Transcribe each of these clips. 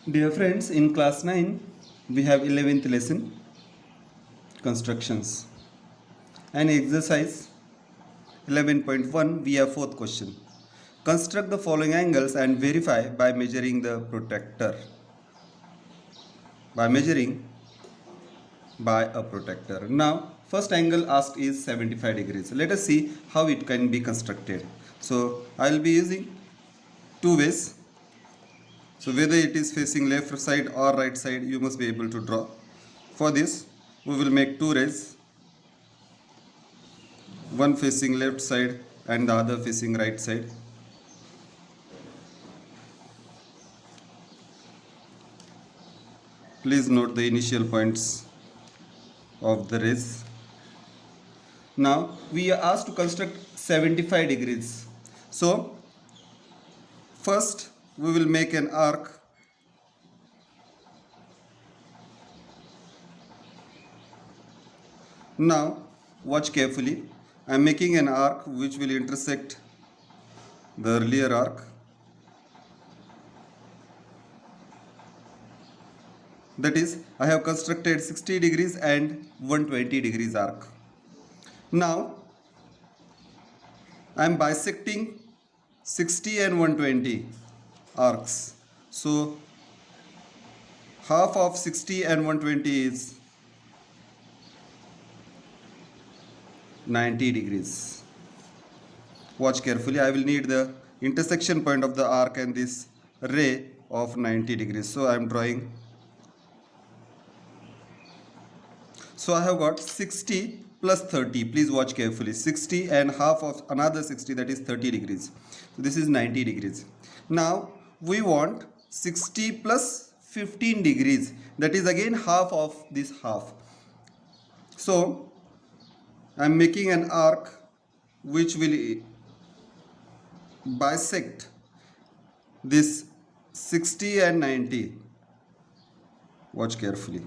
Dear friends, in class 9, we have 11th lesson constructions and exercise 11.1 we have fourth question. Construct the following angles and verify by measuring the protractor. By measuring by a protractor. Now, first angle asked is 75 degrees. Let us see how it can be constructed. So, I will be using two ways. So whether it is facing left side or right side, you must be able to draw. For this, we will make two rays, one facing left side and the other facing right side. Please note the initial points of the rays. Now we are asked to construct 75 degrees. So first we will make an arc. Now watch carefully. I am making an arc which will intersect the earlier arc. That is, I have constructed 60 degrees and 120 degrees arc. Now I am bisecting 60 and 120 arcs. So half of 60 and 120 is 90 degrees. Watch carefully. I will need the intersection point of the arc and this ray of 90 degrees. So I am drawing. So I have got 60 plus 30. Please watch carefully. 60 and half of another 60, that is 30 degrees. So this is 90 degrees. Now we want 60 plus 15 degrees. That is again half of this half. So I am making an arc which will bisect this 60 and 90. Watch carefully.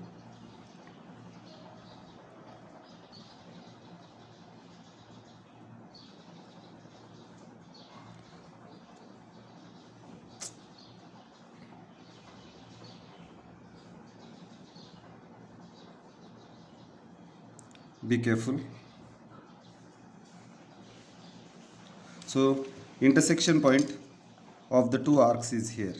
Be careful. So intersection point of the two arcs is here.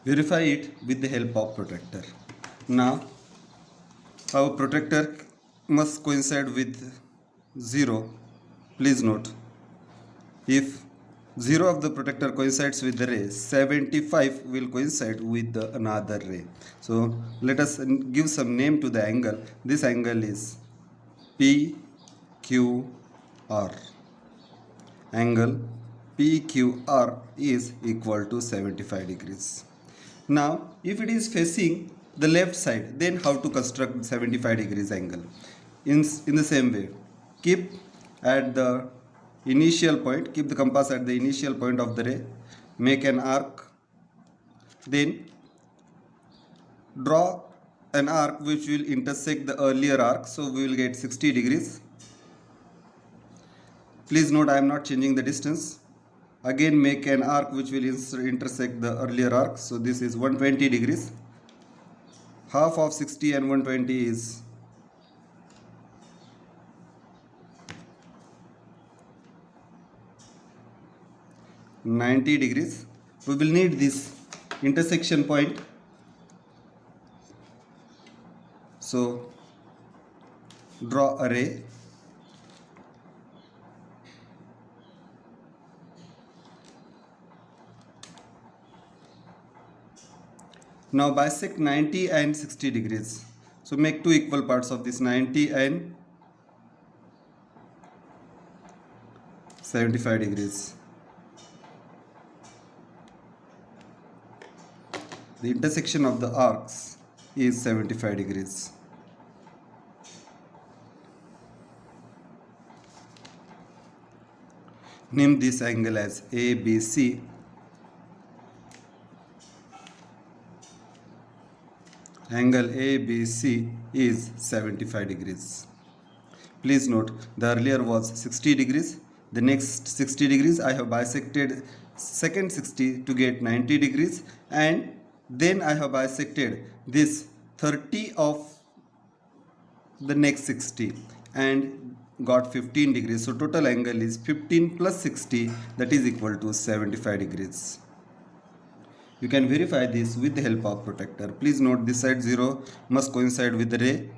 Verify it with the help of protractor. Now our protractor must coincide with 0. Please note, if 0 of the protractor coincides with the ray, 75 will coincide with the another ray. So let us give some name to the angle. This angle is PQR. Angle PQR is equal to 75 degrees. Now if it is facing the left side, then how to construct 75 degrees angle? In the same way, keep at the initial point, keep the compass at the initial point of the ray, make an arc, then draw an arc which will intersect the earlier arc, so we will get 60 degrees. Please note I am not changing the distance. Again make an arc which will intersect the earlier arc, so this is 120 degrees. Half of 60 and 120 is 90 degrees. We will need this intersection point. So draw a ray. Now bisect 90 and 60 degrees. So make two equal parts of this, 90 and 75 degrees. The intersection of the arcs is 75 degrees. Name this angle as ABC. angle ABC is 75 degrees. Please note, the earlier was 60 degrees. The next 60 degrees I have bisected second 60 to get 90 degrees, and then I have bisected this 30 of the next 60 and got 15 degrees. So total angle is 15 plus 60, that is equal to 75 degrees. You can verify this with the help of protractor. Please note, this side 0 must coincide with the ray.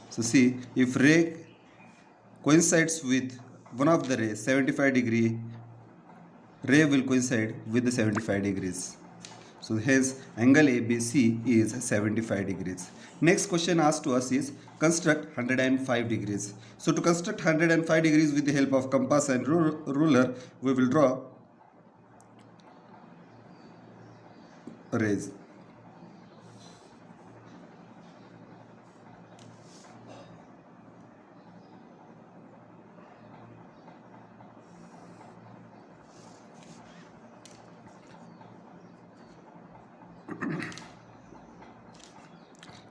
So see, if ray coincides with one of the rays, 75 degree, ray will coincide with the 75 degrees. So hence angle ABC is 75 degrees. Next question asked to us is construct 105 degrees. So to construct 105 degrees with the help of compass and ruler, we will draw rays.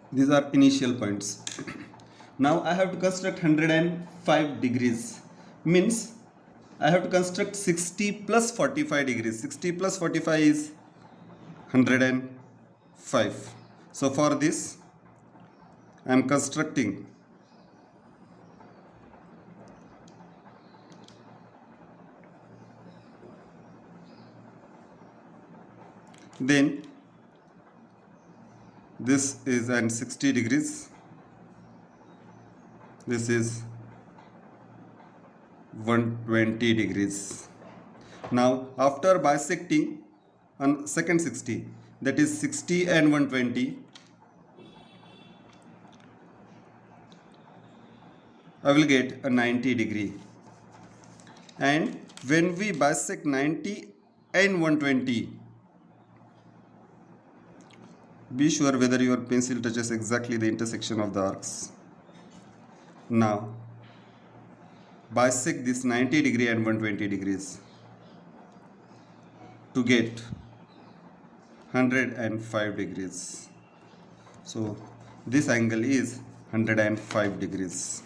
These are initial points. Now I have to construct 105 degrees. Means I have to construct 60 plus 45 degrees. 60 plus 45 is 105. So for this I am constructing then this is at 60 degrees, this is 120 degrees. Now after bisecting on second 60, that is 60 and 120, I will get a 90 degree. And when we bisect 90 and 120, be sure whether your pencil touches exactly the intersection of the arcs. Now bisect this 90 degree and 120 degrees to get 105 degrees. So this angle is 105 degrees.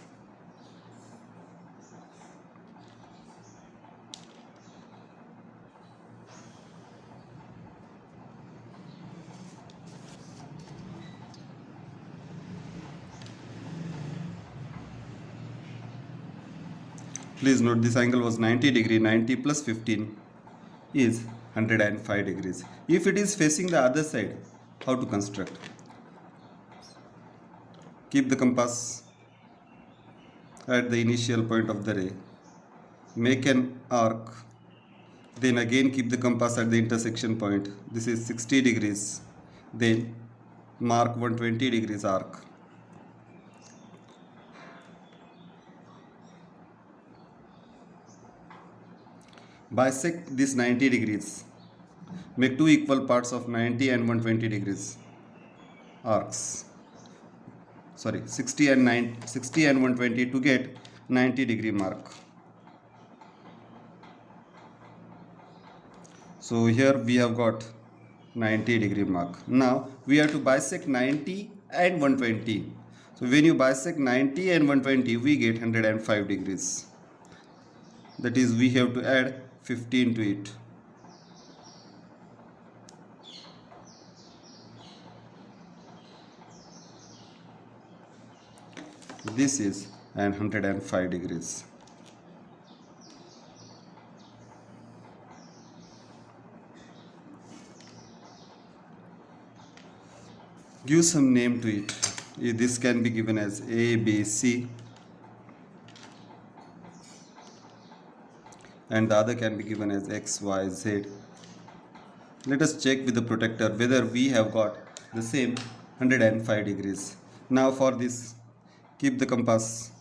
Please note, this angle was 90 degree. 90 plus 15 is 105 degrees. If it is facing the other side, how to construct? Keep the compass at the initial point of the ray. Make an arc. Then again keep the compass at the intersection point. This is 60 degrees. Then mark 120 degrees arc. Bisect this 90 degrees. Make two equal parts of 90 and 120 degrees arcs. 60 and 120 to get 90 degree mark. So here we have got 90 degree mark. Now we have to bisect 90 and 120. So when you bisect 90 and 120, we get 105 degrees. That is, we have to add 15 to it. This is 105 degrees. Give some name to it. This can be given as A, B, C, and the other can be given as X, Y, Z. Let us check with the protractor whether we have got the same 105 degrees. Now for this, keep the compass,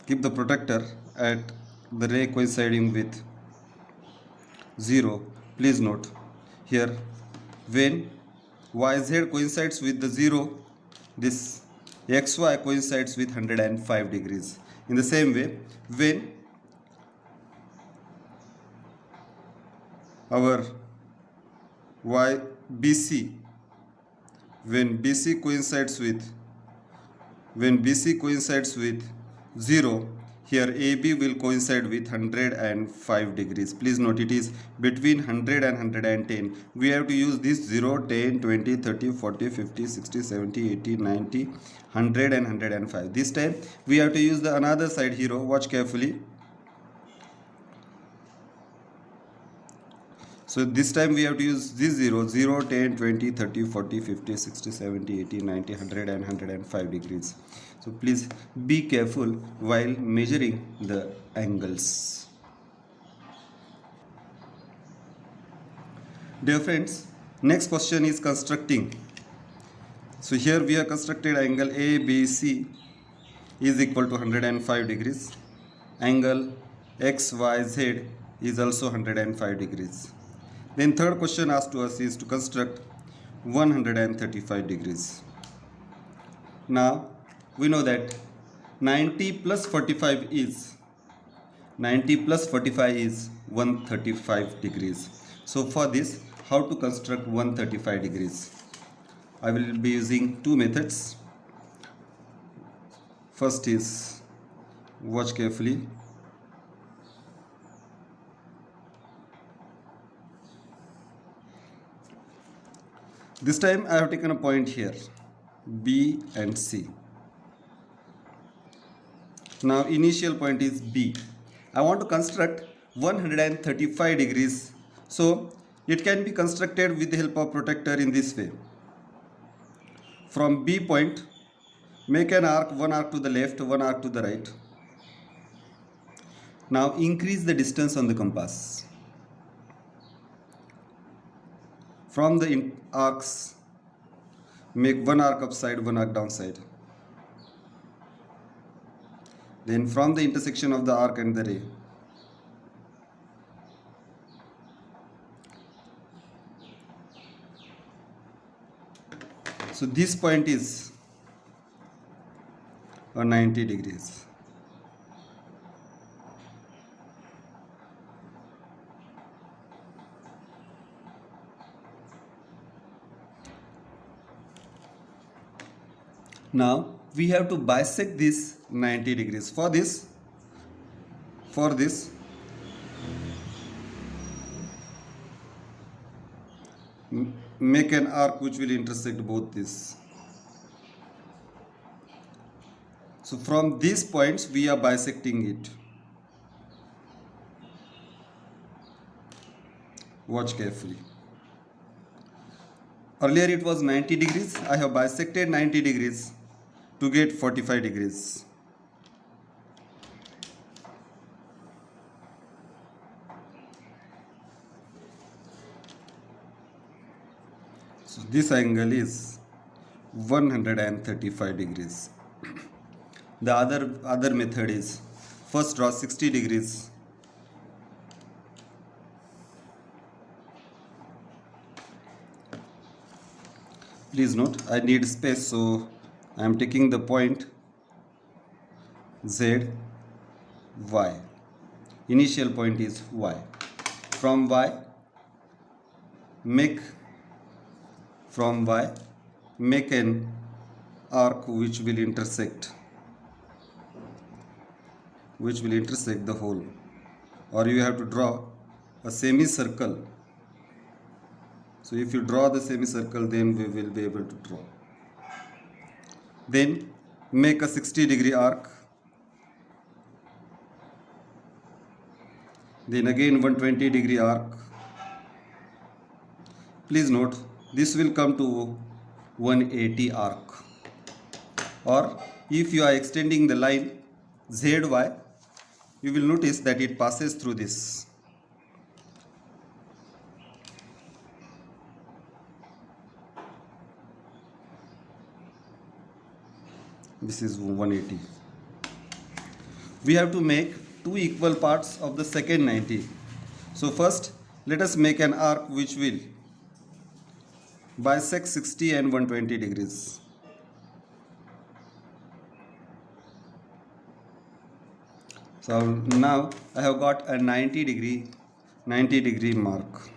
keep the protractor at the ray coinciding with 0. Please note here, when YZ coincides with the 0, this XY coincides with 105 degrees. In the same way, when our y BC, when BC coincides with 0, here AB will coincide with 105 degrees. Please note it is between 100 and 110. We have to use this 0, 10, 20, 30, 40, 50, 60, 70, 80, 90, 100 and 105. This time we have to use the another side hero. Watch carefully. So this time we have to use this 0, 0, 10, 20, 30, 40, 50, 60, 70, 80, 90, 100 and 105 degrees. So please be careful while measuring the angles. Dear friends, next question is constructing. So here we have constructed angle ABC is equal to 105 degrees. Angle XYZ is also 105 degrees. Then third question asked to us is to construct 135 degrees. Now we know that 90 plus 45 is 135 degrees. So for this, how to construct 135 degrees? I will be using two methods. First is, watch carefully. This time I have taken a point here, B and C. Now initial point is B. I want to construct 135 degrees. So it can be constructed with the help of protractor in this way. From B point, make an arc, one arc to the left, one arc to the right. Now increase the distance on the compass. From the arcs, make one arc upside, one arc downside. Then from the intersection of the arc and the ray, so this point is 90 degrees. Now we have to bisect this 90 degrees. For this, make an arc which will intersect both this. So from these points we are bisecting it. Watch carefully. Earlier it was 90 degrees. I have bisected 90 degrees to get 45 degrees. So this angle is 135 degrees. The other method is, first draw 60 degrees. Please note, I need space, so I am taking the point Z, Y. Initial point is Y. From Y, make an arc which will intersect the whole, or you have to draw a semicircle. So if you draw the semicircle, then we will be able to draw. Then make a 60-degree arc. Then again 120-degree arc. Please note, this will come to 180 arc. Or if you are extending the line ZY, you will notice that it passes through this. This is 180. We have to make two equal parts of the second 90. So first, let us make an arc which will bisect 60 and 120 degrees. So now I have got a 90 degree mark.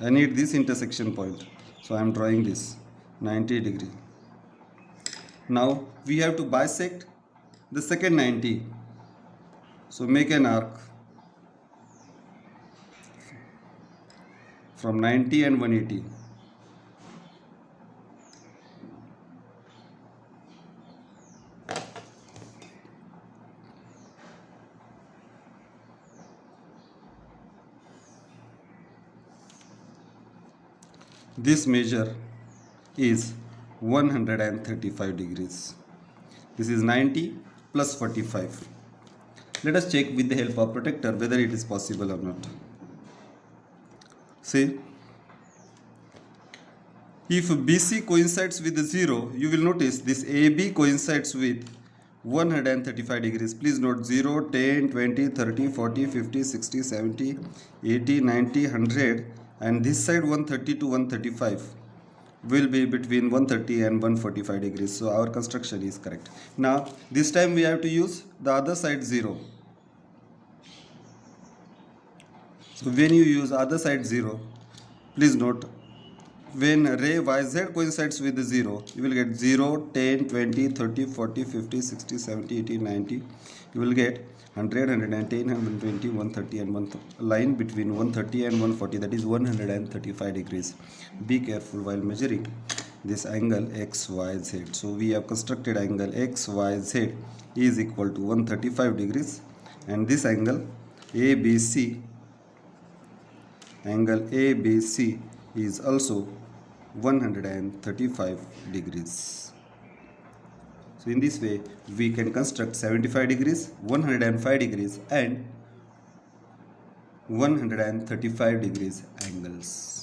I need this intersection point. So I am drawing this 90 degree. Now we have to bisect the second 90. So make an arc from 90 and 180. This measure is 135 degrees. This is 90 plus 45. Let us check with the help of protractor whether it is possible or not. See, if BC coincides with 0, you will notice this AB coincides with 135 degrees. Please note 0, 10, 20, 30, 40, 50, 60, 70, 80, 90, 100, and this side 130 to 135 will be between 130 and 145 degrees. So our construction is correct. Now this time we have to use the other side 0. So when you use other side 0, please note when ray YZ coincides with 0, you will get 0, 10, 20, 30, 40, 50, 60, 70, 80, 90. You will get 100, 110, 120, 130 and one line between 130 and 140, that is 135 degrees. Be careful while measuring this angle XYZ. So we have constructed angle XYZ is equal to 135 degrees, and this angle ABC is also 135 degrees. So in this way we can construct 75 degrees, 105 degrees and 135 degrees angles.